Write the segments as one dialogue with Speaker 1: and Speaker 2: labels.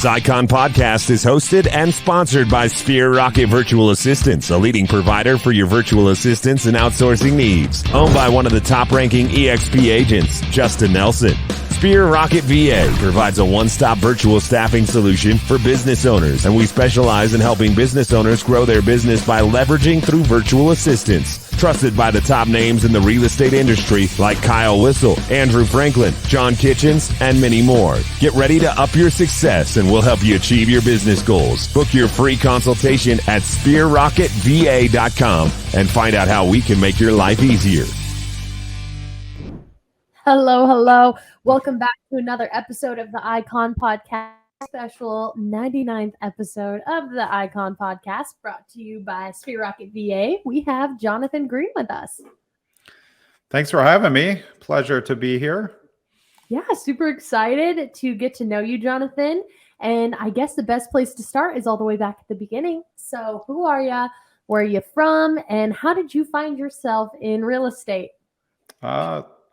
Speaker 1: This Icon podcast is hosted and sponsored by Sphere Rocket Virtual Assistants, a leading provider for your virtual assistants and outsourcing needs. Owned by one of the top-ranking EXP agents, Justin Nelson. Sphere Rocket VA provides a one-stop virtual staffing solution for business owners, and we specialize in helping business owners grow their business by leveraging through virtual assistants. Trusted by the top names in the real estate industry like Kyle Whistle, Andrew Franklin, John Kitchens, and many more. Get ready to up your success and we'll help you achieve your business goals. Book your free consultation at sphererocketva.com and find out how we can make your life easier.
Speaker 2: Hello. Welcome back to another episode of the Icon Podcast, special 99th episode of the Icon Podcast, brought to you by Sphere Rocket VA. We have Jonathan Greene with us.
Speaker 3: Thanks for having me. Pleasure to be here.
Speaker 2: Yeah, super excited to get to know you, Jonathan. And I guess the best place to start is all the way back at the beginning. So who are you? Where are you from? And how did you find yourself in real estate?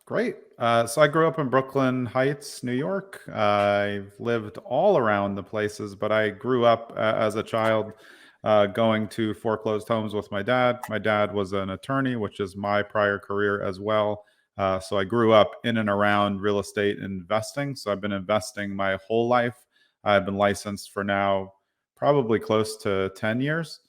Speaker 3: Great. So I grew up in Brooklyn Heights, New York. I've lived all around the places, but I grew up as a child going to foreclosed homes with my dad. My dad was an attorney, which is my prior career as well. So I grew up in and around real estate investing. So I've been investing my whole life. I've been licensed for now probably close to 10 years.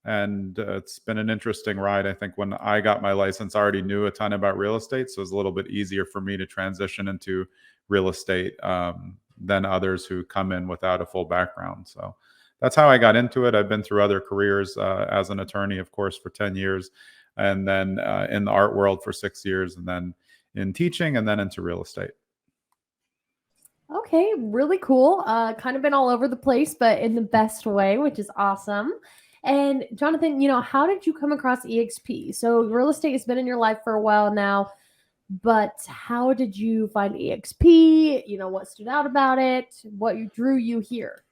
Speaker 3: And it's been an interesting ride. I think when I got my license, I already knew a ton about real estate. So it was a little bit easier for me to transition into real estate than others who come in without a full background. So that's how I got into it. I've been through other careers as an attorney, of course, for 10 years, and then in the art world for 6 years, and then in teaching, and then into real estate.
Speaker 2: Okay, really cool. Kind of been all over the place, but in the best way, which is awesome. And Jonathan, how did you come across EXP? So real estate has been in your life for a while now, but how did you find EXP? What stood out about it? What drew you here?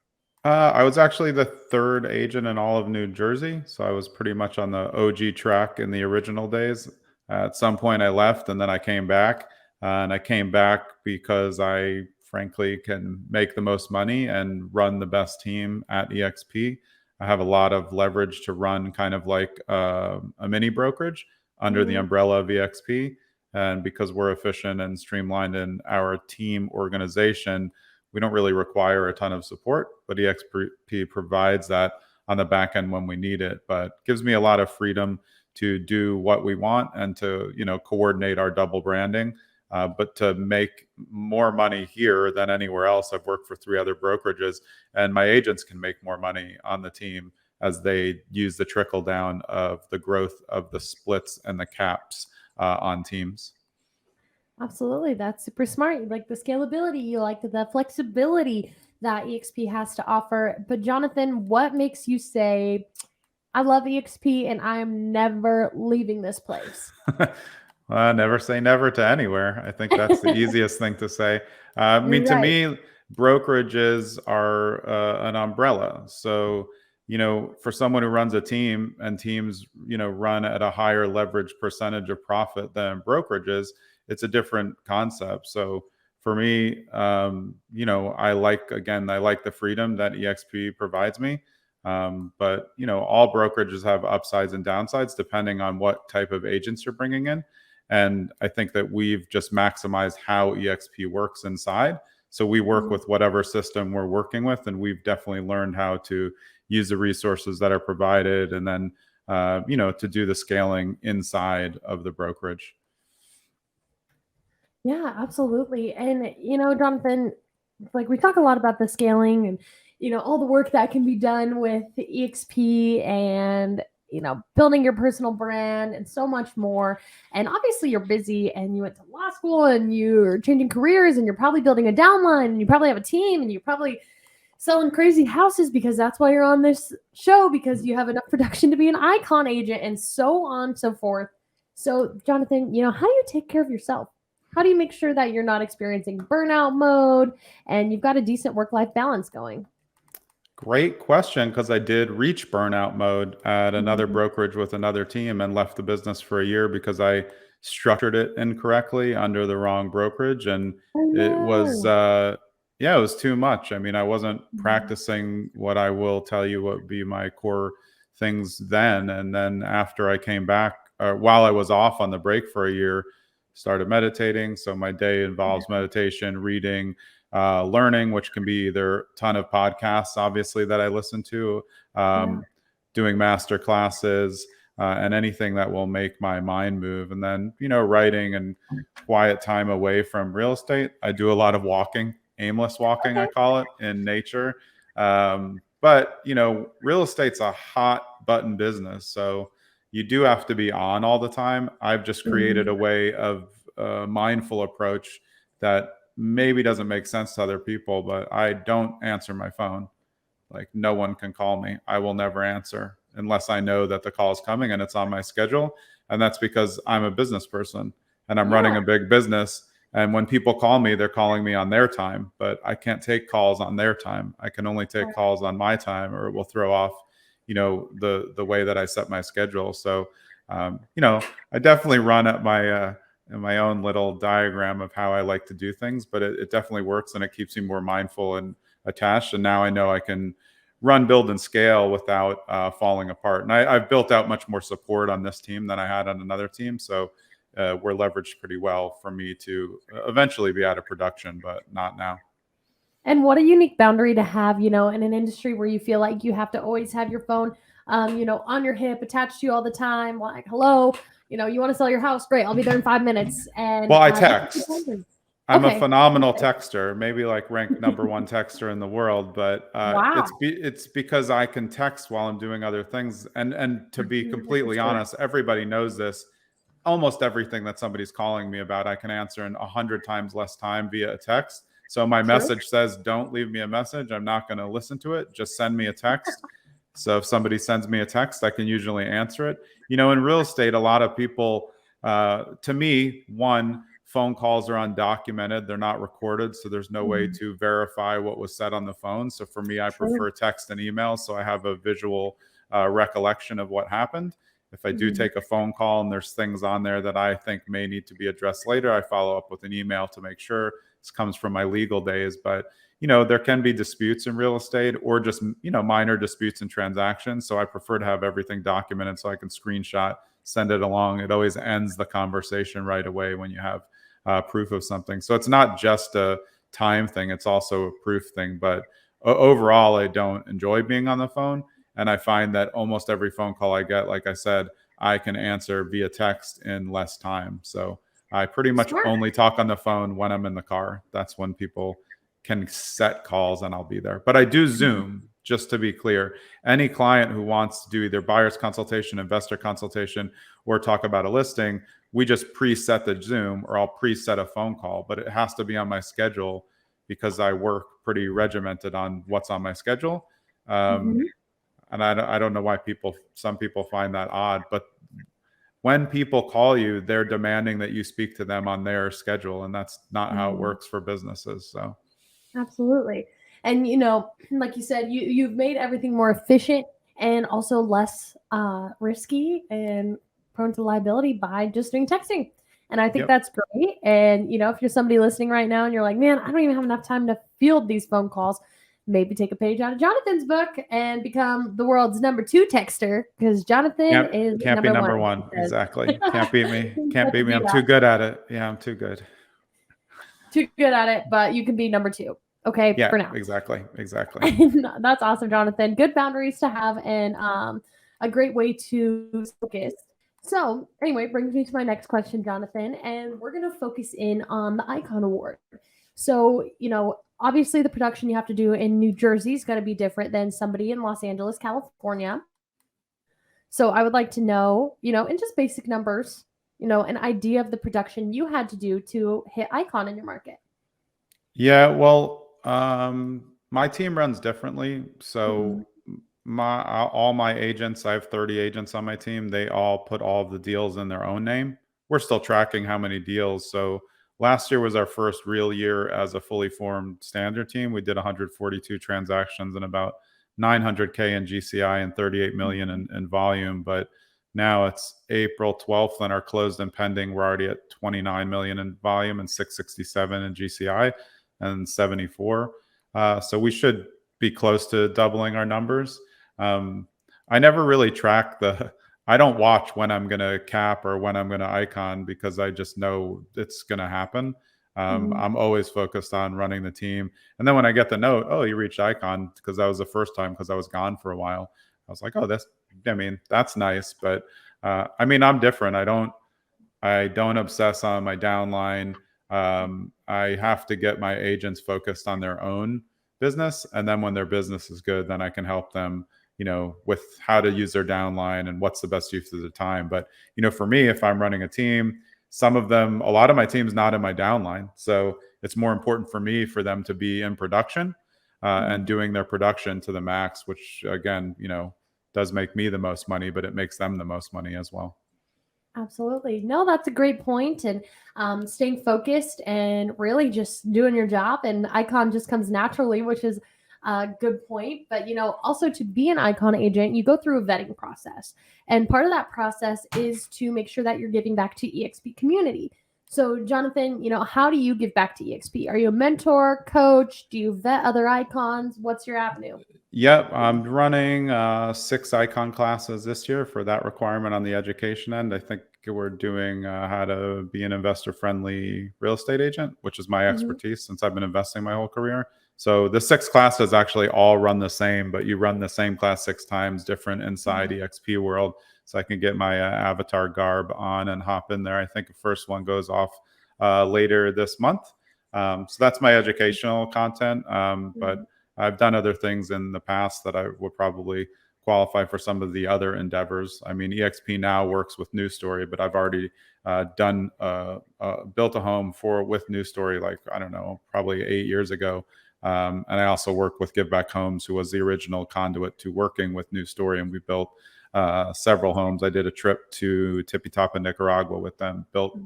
Speaker 3: I was actually the third agent in all of New Jersey. So I was pretty much on the OG track in the original days. At some point I left and then I came back. And I came back because I frankly can make the most money and run the best team at EXP. I have a lot of leverage to run kind of like a mini brokerage under the umbrella of EXP. And because we're efficient and streamlined in our team organization, we don't really require a ton of support, but EXP provides that on the back end when we need it, but gives me a lot of freedom to do what we want and to, coordinate our double branding. But to make more money here than anywhere else. I've worked for 3 other brokerages, and my agents can make more money on the team as they use the trickle down of the growth of the splits and the caps on teams.
Speaker 2: Absolutely. That's super smart. You like the scalability, you like the flexibility that EXP has to offer. But Jonathan, what makes you say, I love EXP and I am never leaving this place?
Speaker 3: Never say never to anywhere. I think that's the easiest thing to say. To me, brokerages are an umbrella. So, for someone who runs a team and teams, run at a higher leverage percentage of profit than brokerages, it's a different concept. So for me, I like the freedom that EXP provides me. But, all brokerages have upsides and downsides depending on what type of agents you're bringing in. And I think that we've just maximized how EXP works inside. So we work with whatever system we're working with, and we've definitely learned how to use the resources that are provided and then, to do the scaling inside of the brokerage.
Speaker 2: Yeah, absolutely. And, Jonathan, like we talk a lot about the scaling and, all the work that can be done with EXP and, building your personal brand and so much more. And obviously you're busy and you went to law school and you're changing careers and you're probably building a downline and you probably have a team and you're probably selling crazy houses because that's why you're on this show, because you have enough production to be an icon agent and so on and so forth. So Jonathan, how do you take care of yourself? How do you make sure that you're not experiencing burnout mode and you've got a decent work-life balance going?
Speaker 3: Great question, because I did reach burnout mode at another brokerage with another team and left the business for a year because I structured it incorrectly under the wrong brokerage. And it was Yeah, it was too much. I mean, I wasn't
Speaker 2: Mhm.
Speaker 3: practicing what I will tell you what would be my core things then. And then after I came back, while I was off on the break for a year, started meditating. So my day involves meditation, reading, learning, which can be either a ton of podcasts, obviously, that I listen to,
Speaker 2: Yeah.
Speaker 3: doing master classes, and anything that will make my mind move. And then, writing and quiet time away from real estate. I do a lot of walking, aimless walking, I
Speaker 2: Okay.
Speaker 3: call it, in nature. But real estate's a hot button business, so you do have to be on all the time. I've just created
Speaker 2: Mhm.
Speaker 3: a way of a mindful approach that maybe doesn't make sense to other people, but I don't answer my phone. Like, no one can call me. I will never answer unless I know that the call is coming and it's on my schedule. And that's because I'm a business person and I'm running
Speaker 2: Yeah.
Speaker 3: a big business. And when people call me, they're calling me on their time, but I can't take calls on their time. I can only take
Speaker 2: Right.
Speaker 3: calls on my time, or it will throw off, the way that I set my schedule. So, I definitely run at my own little diagram of how I like to do things, but it definitely works and it keeps me more mindful and attached. And now I know I can run, build, and scale without falling apart. And I've built out much more support on this team than I had on another team. So we're leveraged pretty well for me to eventually be out of production, but not now.
Speaker 2: And what a unique boundary to have, in an industry where you feel like you have to always have your phone, on your hip, attached to you all the time. Like, hello, you want to sell your house? Great, I'll be there in 5 minutes. And
Speaker 3: Well, I
Speaker 2: that's a good
Speaker 3: text.
Speaker 2: boundary.
Speaker 3: I'm a
Speaker 2: Okay.
Speaker 3: phenomenal texter, maybe like ranked number one texter in the world, but
Speaker 2: Wow.
Speaker 3: it's because I can text while I'm doing other things. And to be
Speaker 2: This is
Speaker 3: completely
Speaker 2: true.
Speaker 3: honest, everybody knows this. Almost everything that somebody's calling me about, I can answer in 100 times less time via a text. So my
Speaker 2: True.
Speaker 3: message says, "Don't leave me a message. I'm not going to listen to it. Just send me a text." So if somebody sends me a text, I can usually answer it. In real estate, a lot of people, to me, one, phone calls are undocumented. They're not recorded. So there's no way
Speaker 2: Mhm.
Speaker 3: to verify what was said on the phone. So for me, I
Speaker 2: True.
Speaker 3: prefer text and email. So I have a visual recollection of what happened. If I do
Speaker 2: Mhm.
Speaker 3: take a phone call and there's things on there that I think may need to be addressed later, I follow up with an email to make sure. This comes from my legal days, but there can be disputes in real estate, or just, minor disputes in transactions. So I prefer to have everything documented so I can screenshot, send it along. It always ends the conversation right away when you have proof of something. So it's not just a time thing, it's also a proof thing. But overall, I don't enjoy being on the phone. And I find that almost every phone call I get, like I said, I can answer via text in less time. So I pretty much
Speaker 2: Smart.
Speaker 3: only talk on the phone when I'm in the car. That's when people can set calls and I'll be there. But I do Zoom, just to be clear. Any client who wants to do either buyer's consultation, investor consultation, or talk about a listing, we just preset the Zoom, or I'll preset a phone call, but it has to be on my schedule because I work pretty regimented on what's on my schedule. Um,
Speaker 2: Mhm.
Speaker 3: and I don't know why some people find that odd, but when people call you, they're demanding that you speak to them on their schedule, and that's not how it
Speaker 2: Mhm.
Speaker 3: works for businesses. So
Speaker 2: Absolutely. And like you said, you've made everything more efficient and also less risky and prone to liability by just doing texting. And I think
Speaker 3: yep.
Speaker 2: that's great. And if you're somebody listening right now and you're like, man, I don't even have enough time to field these phone calls, maybe take a page out of Jonathan's book and become the world's number two texter, because Jonathan is
Speaker 3: Can't be
Speaker 2: number one.
Speaker 3: number
Speaker 2: He
Speaker 3: one.
Speaker 2: says.
Speaker 3: Exactly. Can't beat me.
Speaker 2: He's
Speaker 3: Can't
Speaker 2: got to
Speaker 3: beat me.
Speaker 2: be
Speaker 3: I'm
Speaker 2: that.
Speaker 3: too good at it. Yeah, I'm too good.
Speaker 2: Too good at it, but you can be number two. Okay,
Speaker 3: Yeah,
Speaker 2: for now.
Speaker 3: exactly. Exactly.
Speaker 2: That's awesome, Jonathan. Good boundaries to have, and a great way to focus. So, anyway, brings me to my next question, Jonathan, and we're going to focus in on the Icon Award. So, obviously, the production you have to do in New Jersey is going to be different than somebody in Los Angeles, California. So, I would like to know, in just basic numbers, an idea of the production you had to do to hit Icon in your market.
Speaker 3: Yeah, well, my team runs differently.
Speaker 2: Mhm.
Speaker 3: So my all my agents, I have 30 agents on my team. They all put all of the deals in their own name. We're still tracking how many deals. So last year was our first real year as a fully formed standard team. We did 142 transactions and about 900K in GCI and 38 million in volume. But now it's April 12th and our closed and pending, we're already at 29 million in volume and 667 in GCI. and 74. So we should be close to doubling our numbers. I never really track I don't watch when I'm going to cap or when I'm going to icon because I just know it's going to happen. I'm always focused on running the team. And then when I get the note, oh, you reached icon, because that was the first time because I was gone for a while. I was like, oh, that's nice. But I'm different. I don't obsess on my downline. I have to get my agents focused on their own business. And then when their business is good, then I can help them, with how to use their downline and what's the best use of the time. But, for me, if I'm running a team, a lot of my team's not in my downline. So it's more important for me for them to be in production and doing their production to the max, which again, does make me the most money, but it makes them the most money as well.
Speaker 2: Absolutely. No, that's a great point. And staying focused and really just doing your job, and icon just comes naturally, which is a good point. But, also to be an icon agent, you go through a vetting process. And part of that process is to make sure that you're giving back to EXP community. So, Jonathan, how do you give back to EXP? Are you a mentor, coach? Do you vet other icons? What's your avenue?
Speaker 3: Yep, I'm running 6 icon classes this year for that requirement on the education end. I think we're doing how to be an investor-friendly real estate agent, which is my expertise since I've been investing my whole career. So the 6 classes actually all run the same, but you run the same class 6 times different inside EXP World. So I can get my avatar garb on and hop in there. I think the first one goes off later this month. So that's my educational content. But I've done other things in the past that I would probably qualify for some of the other endeavors. I mean, EXP now works with News Story, but I've already built a home with News Story, like, I don't know, probably 8 years ago. And I also worked with Give Back Homes, who was the original conduit to working with News Story. And we built several homes. I did a trip to Tippy Top in Nicaragua with them, built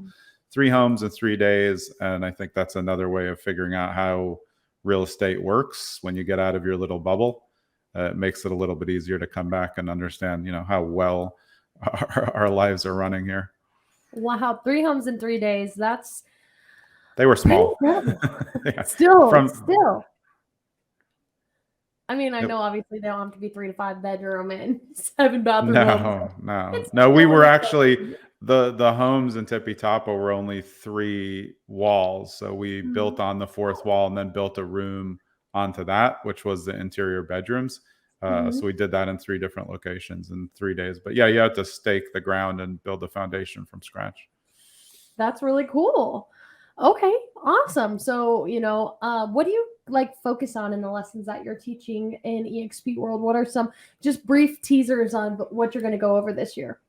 Speaker 3: 3 homes in 3 days. And I think that's another way of figuring out how real estate works when you get out of your little bubble. It makes it a little bit easier to come back and understand, how well our lives are running here.
Speaker 2: Wow, 3 homes in 3 days.
Speaker 3: They were small.
Speaker 2: Yeah. Still. I mean, I know obviously they don't have to be 3 to 5 bedroom and 7 bathroom homes.
Speaker 3: No. We were actually the homes in Tippy Tapa were only 3 walls. So we built on the 4th wall and then built a room onto that, which was the interior bedrooms. So we did that in 3 different locations in 3 days. But yeah, you have to stake the ground and build the foundation from scratch.
Speaker 2: That's really cool. Okay, awesome. So, what do you focus on in the lessons that you're teaching in EXP World? What are some just brief teasers on what you're going to go over this year?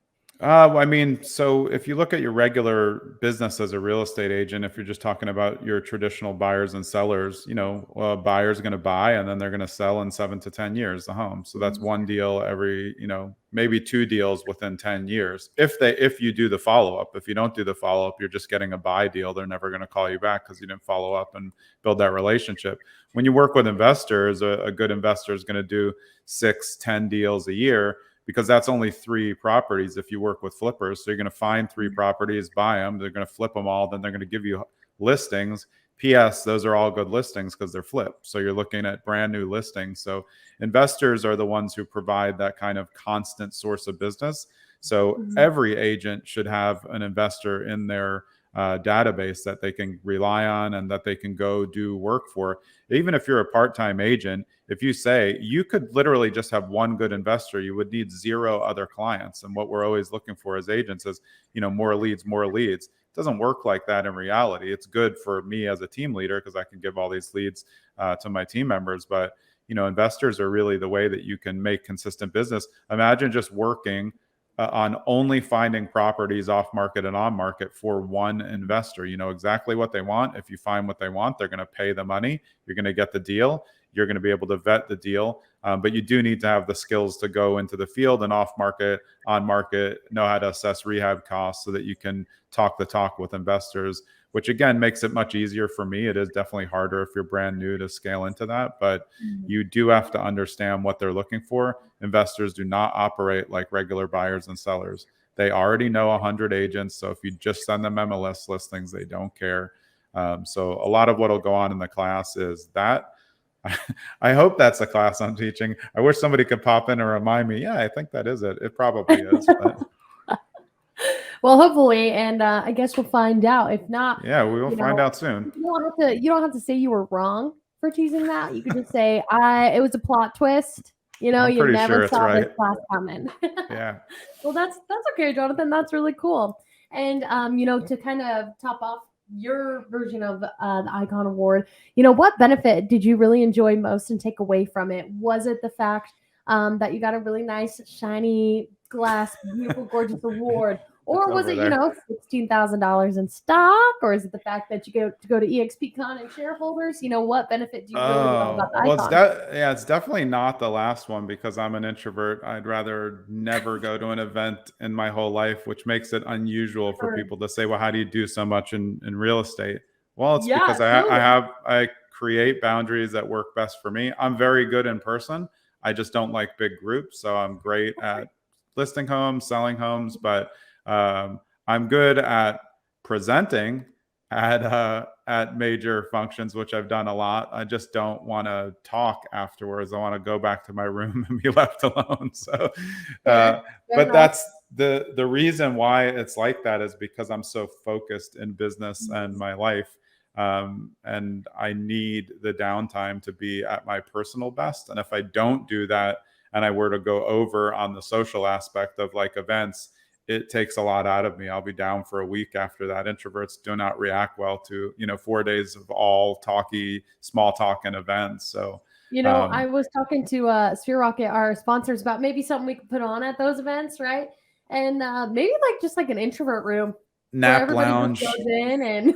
Speaker 3: So if you look at your regular business as a real estate agent, if you're just talking about your traditional buyers and sellers, a buyer's going to buy and then they're going to sell in 7 to 10 years the home. So that's one deal every, maybe 2 deals within 10 years. If you do the follow-up. If you don't do the follow-up, you're just getting a buy deal. They're never going to call you back because you didn't follow up and build that relationship. When you work with investors, a good investor is going to do 6, 10 deals a year, because that's only 3 properties. If you work with flippers, so you're going to find 3 properties, buy them, they're going to flip them all, then they're going to give you listings. P.S. Those are all good listings because they're flipped. So you're looking at brand new listings. So investors are the ones who provide that kind of constant source of business. So every agent should have an investor in their database that they can rely on and that they can go do work for. Even if you're a part-time agent, if you say you could literally just have one good investor, you would need 0 other clients. And what we're always looking for as agents is, more leads. It doesn't work like that in reality. It's good for me as a team leader because I can give all these leads to my team members. But, investors are really the way that you can make consistent business. Imagine just working on only finding properties off market and on market for one investor. You know exactly what they want. If you find what they want, they're going to pay the money. You're going to get the deal. You're going to be able to vet the deal. But you do need to have the skills to go into the field and off market, on market, know how to assess rehab costs so that you can talk the talk with investors, which again makes it much easier for me. It is definitely harder if you're brand new to scale into that, but you do have to understand what they're looking for. Investors do not operate like regular buyers and sellers. They already know 100 agents. So if you just send them MLS listings, they don't care. So a lot of what will go on in the class is that. I hope that's the class I'm teaching. I wish somebody could pop in and remind me. Yeah, I think that is it. It probably is. But
Speaker 2: Well, hopefully, and I guess we'll find out. If not,
Speaker 3: yeah, we will find out soon.
Speaker 2: You don't have to say you were wrong for teasing that. You could just say it was a plot twist. You
Speaker 3: I'm pretty
Speaker 2: never
Speaker 3: sure it's
Speaker 2: saw
Speaker 3: right.
Speaker 2: this class coming.
Speaker 3: Yeah.
Speaker 2: Well, that's okay, Jonathan. That's really cool. And to kind of top off your version of the Icon Award, what benefit did you really enjoy most and take away from it? Was it the fact that you got a really nice, shiny glass, beautiful, gorgeous award? Or was it, $16,000 in stock? Or is it the fact that you go to EXP Con and shareholders? What benefit do you really love about the Icon?
Speaker 3: Well, it's definitely not the last one because I'm an introvert. I'd rather never go to an event in my whole life, which makes it unusual for people to say, well, how do you do so much in real estate? Well, it's because I create boundaries that work best for me. I'm very good in person. I just don't like big groups. So I'm great at listing homes, selling homes, but I'm good at presenting at major functions, which I've done a lot. I just don't want to talk afterwards. I want to go back to my room and be left alone. So, but that's the reason why it's like that is because I'm so focused in business and my life. And I need the downtime to be at my personal best. And if I don't do that, and I were to go over on the social aspect of like events, it takes a lot out of me. I'll be down for a week after that. Introverts do not react well to, 4 days of all talky, small talk and events. So,
Speaker 2: I was talking to Sphere Rocket, our sponsors, about maybe something we could put on at those events, right? And maybe just like an introvert room.
Speaker 3: Nap lounge.
Speaker 2: Just goes in and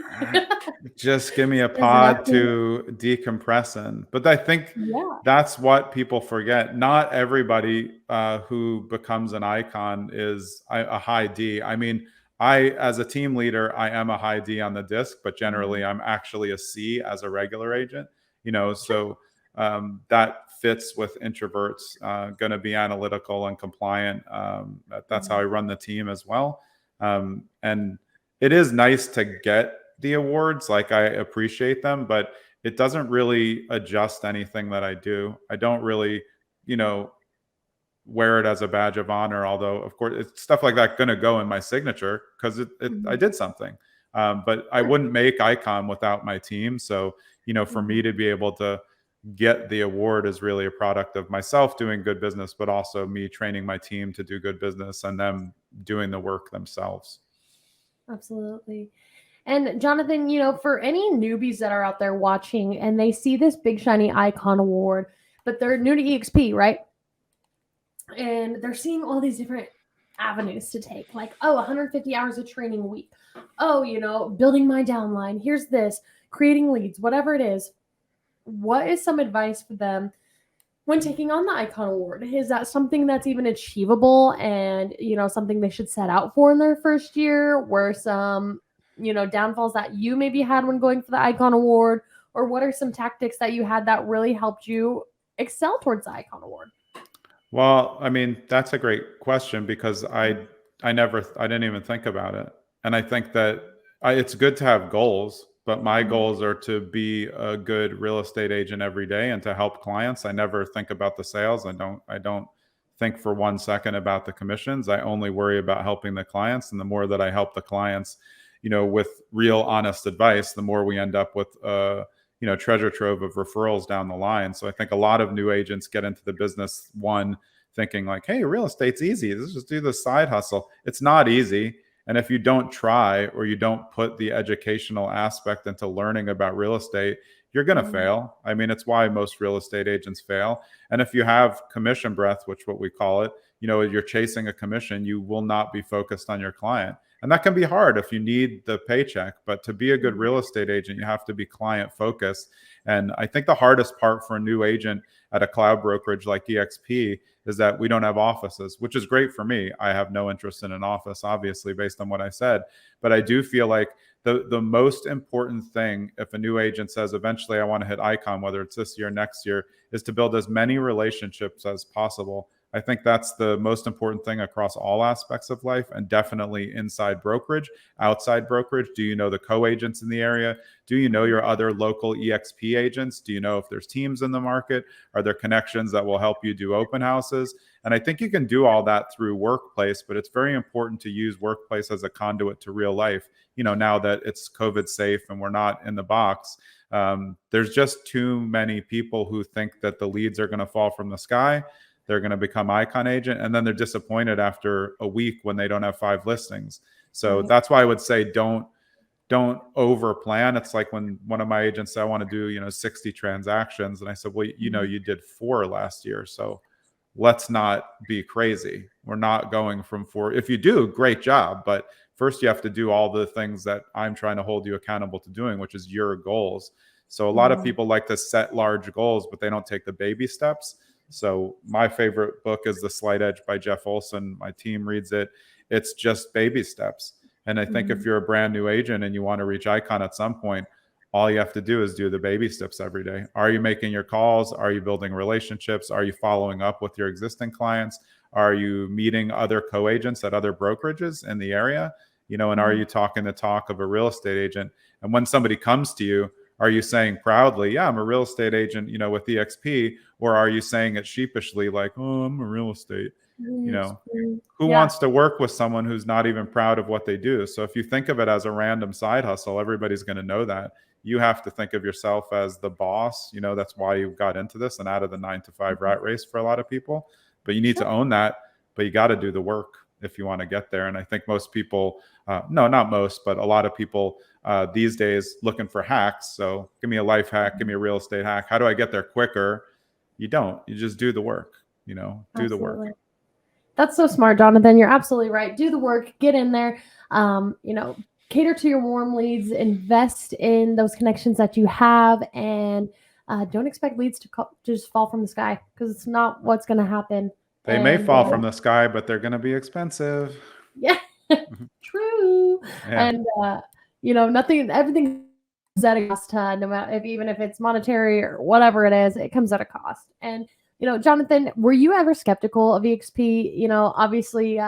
Speaker 3: just give me a pod to decompress in. But I think that's what people forget. Not everybody who becomes an icon is a high D. I mean, as a team leader, I am a high D on the disc, but generally I'm actually a C as a regular agent. So that fits with introverts, going to be analytical and compliant. That's how I run the team as well. And it is nice to get the awards. Like, I appreciate them, but it doesn't really adjust anything that I do. I don't really, wear it as a badge of honor. Although, of course, it's stuff like that going to go in my signature because I did something. But I wouldn't make Icon without my team. So, for me to be able to get the award is really a product of myself doing good business, but also me training my team to do good business and them doing the work themselves.
Speaker 2: Absolutely. And Jonathan, for any newbies that are out there watching and they see this big shiny Icon Award, but they're new to EXP, right? And they're seeing all these different avenues to take, like, 150 hours of training a week. Building my downline. Here's this, creating leads, whatever it is. What is some advice for them when taking on the Icon Award? Is that something that's even achievable and, something they should set out for in their first year? Were some, downfalls that you maybe had when going for the Icon Award? Or what are some tactics that you had that really helped you excel towards the Icon Award?
Speaker 3: Well, I mean, that's a great question because I didn't even think about it. And I think that it's good to have goals, but my goals are to be a good real estate agent every day and to help clients. I never think about the sales. I don't think for 1 second about the commissions. I only worry about helping the clients. And the more that I help the clients, with real honest advice, the more we end up with treasure trove of referrals down the line. So I think a lot of new agents get into the business thinking like, hey, real estate's easy. Let's just do the side hustle. It's not easy. And if you don't try or you don't put the educational aspect into learning about real estate, you're going to fail. I mean, it's why most real estate agents fail. And if you have commission breath, which what we call it, you're chasing a commission, you will not be focused on your client. And that can be hard if you need the paycheck. But to be a good real estate agent, you have to be client focused. And I think the hardest part for a new agent at a cloud brokerage like EXP is that we don't have offices, which is great for me. I have no interest in an office, obviously, based on what I said. But I do feel like the most important thing, if a new agent says, eventually I want to hit Icon, whether it's this year, next year, is to build as many relationships as possible I think that's the most important thing across all aspects of life, and definitely inside brokerage, outside brokerage. Do you know the co-agents in the area? Do you know your other local EXP agents? Do you know if there's teams in the market? Are there connections that will help you do open houses? And I think you can do all that through Workplace, but it's very important to use Workplace as a conduit to real life. Now that it's COVID safe and we're not in the box, there's just too many people who think that the leads are going to fall from the sky. They're going to become icon agent, and then they're disappointed after a week when they don't have 5 listings. So that's why I would say don't over plan. It's like when one of my agents said, I want to do 60 transactions, and I said, well, you did 4 last year, so let's not be crazy. We're not going from 4. If you do, great job, but first you have to do all the things that I'm trying to hold you accountable to doing, which is your goals. So a lot of people like to set large goals, but they don't take the baby steps. So my favorite book is The Slight Edge by Jeff Olson. My team reads it. It's just baby steps. And I think if you're a brand new agent and you want to reach icon at some point, all you have to do is do the baby steps every day. Are you making your calls? Are you building relationships? Are you following up with your existing clients? Are you meeting other co-agents at other brokerages in the area? And are you talking the talk of a real estate agent? And when somebody comes to you, are you saying proudly, yeah, I'm a real estate agent, with EXP, or are you saying it sheepishly, like, oh, I'm a real estate, who wants to work with someone who's not even proud of what they do? So if you think of it as a random side hustle, everybody's going to know that. You have to think of yourself as the boss. That's why you got into this and out of the 9-to-5 rat race for a lot of people. But you need to own that, but you got to do the work if you want to get there. And I think most people, no, not most, but a lot of people these days looking for hacks. So give me a life hack, give me a real estate hack. How do I get there quicker? You don't. You just do the work, do the work.
Speaker 2: That's so smart, Jonathan. You're absolutely right. Do the work, get in there, cater to your warm leads, invest in those connections that you have, and don't expect leads to just fall from the sky, because it's not what's going to happen.
Speaker 3: They may fall from the sky, but they're going to be expensive.
Speaker 2: Yeah, true. Yeah. And, everything is at a cost, no matter even if it's monetary or whatever it is, it comes at a cost. And, Jonathan, were you ever skeptical of EXP? Obviously,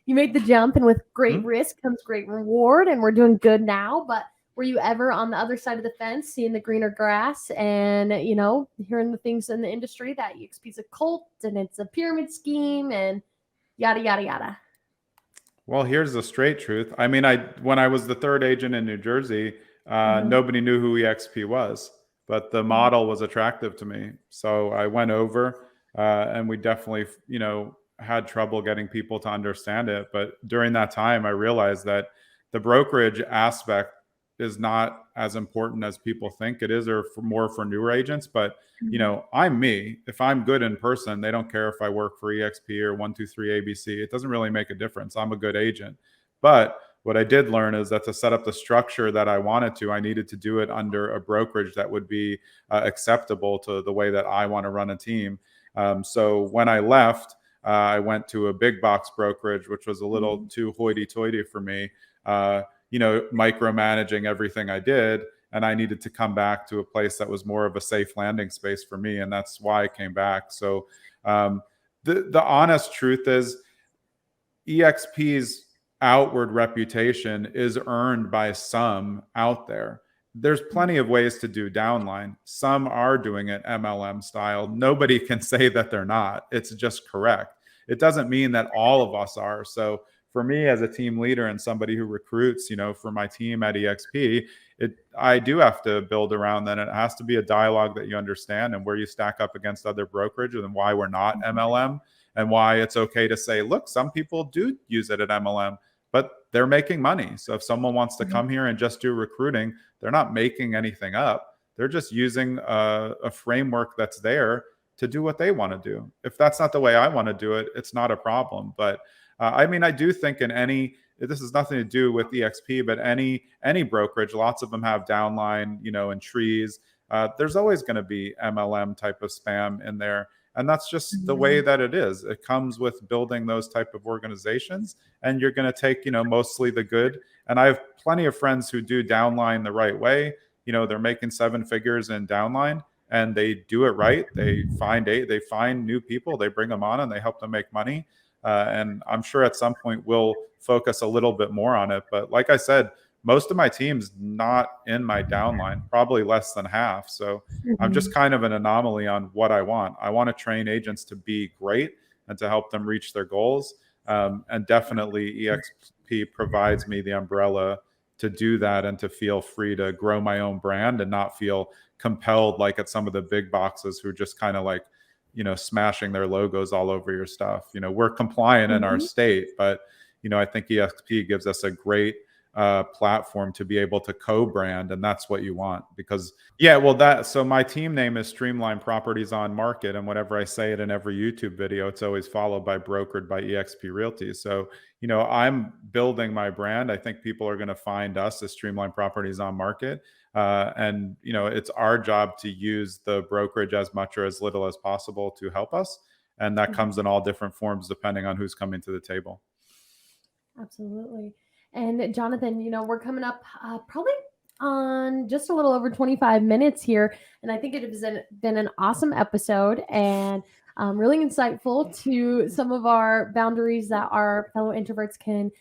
Speaker 2: you made the jump, and with great risk comes great reward, and we're doing good now. But were you ever on the other side of the fence, seeing the greener grass and, hearing the things in the industry that EXP is a cult and it's a pyramid scheme and yada, yada, yada?
Speaker 3: Well, here's the straight truth. I mean, when I was the 3rd agent in New Jersey, nobody knew who EXP was, but the model was attractive to me. So I went over and we definitely, had trouble getting people to understand it. But during that time, I realized that the brokerage aspect is not as important as people think it is, or more for newer agents. But, I'm me. If I'm good in person, they don't care if I work for EXP or 123 ABC. It doesn't really make a difference. I'm a good agent. But what I did learn is that to set up the structure that I wanted to, I needed to do it under a brokerage that would be acceptable to the way that I want to run a team. So when I left, I went to a big box brokerage, which was a little too hoity-toity for me, micromanaging everything I did. And I needed to come back to a place that was more of a safe landing space for me. And that's why I came back. So the honest truth is EXP's outward reputation is earned by some out there. There's plenty of ways to do downline. Some are doing it MLM style. Nobody can say that they're not. It's just correct. It doesn't mean that all of us are. So for me as a team leader and somebody who recruits, for my team at EXP, I do have to build around that. It has to be a dialogue that you understand and where you stack up against other brokerages and why we're not MLM, and why it's okay to say, look, some people do use it at MLM, but they're making money. So if someone wants to come here and just do recruiting, they're not making anything up. They're just using a framework that's there to do what they want to do. If that's not the way I want to do it, it's not a problem. But I do think this has nothing to do with EXP, but any brokerage, lots of them have downline, and trees. There's always going to be MLM type of spam in there. And that's just the way that it is. It comes with building those type of organizations, and you're going to take, mostly the good. And I have plenty of friends who do downline the right way. They're making 7 figures in downline, and they do it right. They find new people, they bring them on, and they help them make money. And I'm sure at some point we'll focus a little bit more on it. But like I said, most of my team's not in my downline, probably less than half. So I'm just kind of an anomaly on what I want. I want to train agents to be great and to help them reach their goals. And definitely EXP provides me the umbrella to do that and to feel free to grow my own brand and not feel compelled like at some of the big boxes who are just kind of like, smashing their logos all over your stuff. We're compliant in our state, but I think EXP gives us a great platform to be able to co-brand, and that's what you want. Because so my team name is Streamline Properties on Market, and whenever I say it in every YouTube video, it's always followed by brokered by EXP Realty. So I'm building my brand. I think people are going to find us as Streamline Properties on Market, and it's our job to use the brokerage as much or as little as possible to help us, and that comes in all different forms depending on who's coming to the table.
Speaker 2: Absolutely. And Jonathan, we're coming up probably on just a little over 25 minutes here. And I think it has been an awesome episode and really insightful to some of our boundaries that our fellow introverts can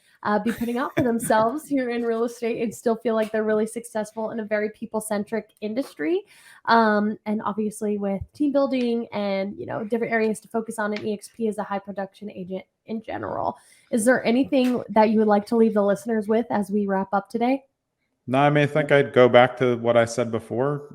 Speaker 2: be putting out for themselves here in real estate and still feel like they're really successful in a very people-centric industry. And obviously with team building and, different areas to focus on in EXP as a high production agent in general. Is there anything that you would like to leave the listeners with as we wrap up today?
Speaker 3: No, I think I'd go back to what I said before.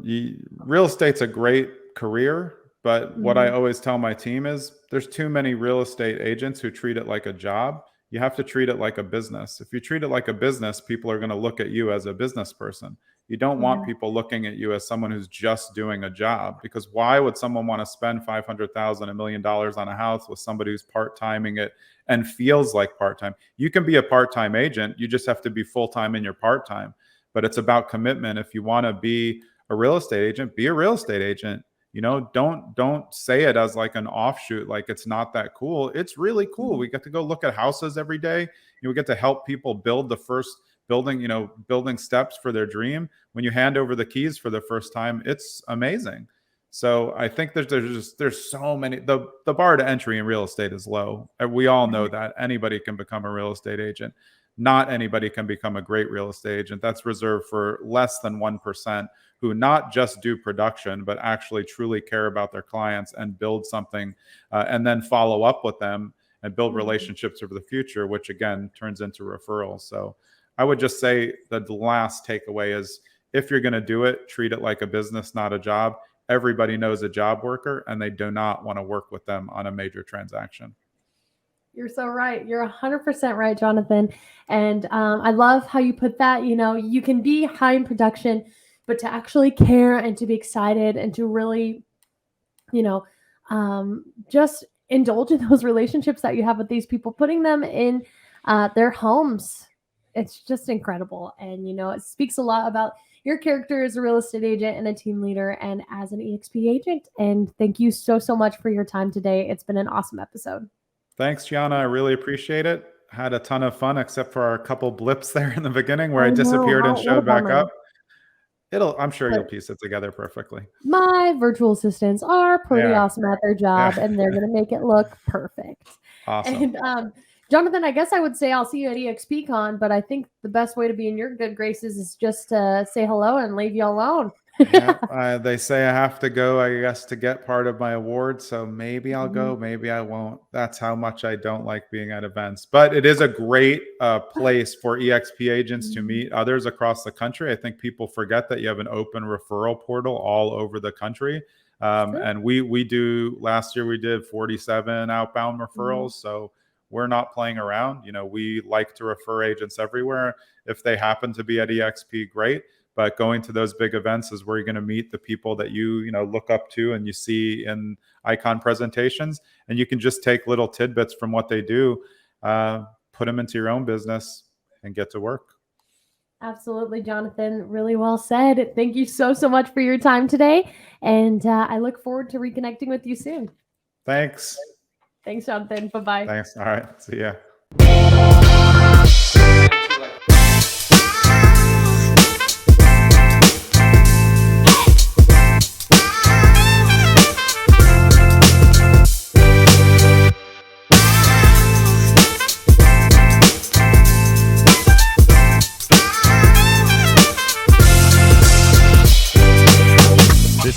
Speaker 3: Real estate's a great career, but what I always tell my team is there's too many real estate agents who treat it like a job. You have to treat it like a business. If you treat it like a business, people are going to look at you as a business person. You don't want people looking at you as someone who's just doing a job, because why would someone want to spend $500,000, $1 million on a house with somebody who's part-timing it and feels like part-time? You can be a part-time agent. You just have to be full-time in your part-time, but it's about commitment. If you want to be a real estate agent, be a real estate agent. Don't say it as like an offshoot, like it's not that cool. It's really cool. We get to go look at houses every day. We get to help people build the first building steps for their dream. When you hand over the keys for the first time, it's amazing. So I think there's so many, the bar to entry in real estate is low. We all know that anybody can become a real estate agent. Not anybody can become a great real estate agent. That's reserved for less than 1% who not just do production, but actually truly care about their clients and build something and then follow up with them and build relationships for the future, which again turns into referrals. So I would just say that the last takeaway is, if you're going to do it, treat it like a business, not a job. Everybody knows a job worker, and they do not want to work with them on a major transaction.
Speaker 2: You're so right. You're 100% right, Jonathan. And I love how you put that. You can be high in production, but to actually care and to be excited and to really, just indulge in those relationships that you have with these people, putting them in their homes. It's just incredible. And, it speaks a lot about your character as a real estate agent and a team leader and as an EXP agent. And thank you so, so much for your time today. It's been an awesome episode.
Speaker 3: Thanks, Gianna. I really appreciate it. Had a ton of fun, except for a couple blips there in the beginning where I disappeared and showed back up. I'm sure you'll piece it together perfectly.
Speaker 2: My virtual assistants are pretty awesome at their job, and they're going to make it look perfect.
Speaker 3: Awesome.
Speaker 2: And Jonathan, I guess I would say I'll see you at EXPCon, but I think the best way to be in your good graces is just to say hello and leave you alone.
Speaker 3: They say I have to go, I guess, to get part of my award. So maybe I'll go, maybe I won't. That's how much I don't like being at events. But it is a great place for EXP agents to meet others across the country. I think people forget that you have an open referral portal all over the country. And we do, last year we did 47 outbound referrals. So we're not playing around. We like to refer agents everywhere. If they happen to be at EXP, great. But going to those big events is where you're going to meet the people that you look up to and you see in icon presentations, and you can just take little tidbits from what they do, put them into your own business, and get to work.
Speaker 2: Absolutely, Jonathan. Really well said. Thank you so, so much for your time today, and I look forward to reconnecting with you soon.
Speaker 3: Thanks.
Speaker 2: Thanks, Jonathan. Bye-bye.
Speaker 3: Thanks. All right. See ya.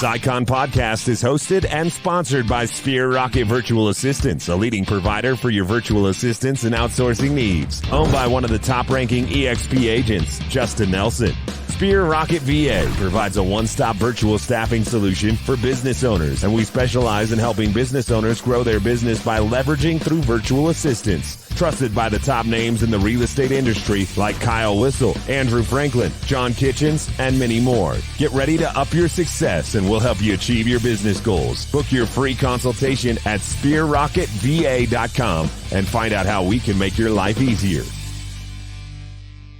Speaker 1: This Icon podcast is hosted and sponsored by Sphere Rocket Virtual Assistants, a leading provider for your virtual assistants and outsourcing needs. Owned by one of the top-ranking EXP agents, Justin Nelson. Sphere Rocket VA provides a one-stop virtual staffing solution for business owners, and we specialize in helping business owners grow their business by leveraging through virtual assistants. Trusted by the top names in the real estate industry like Kyle Whistle, Andrew Franklin, John Kitchens, and many more. Get ready to up your success and we'll help you achieve your business goals. Book your free consultation at sphererocketva.com and find out how we can make your life easier.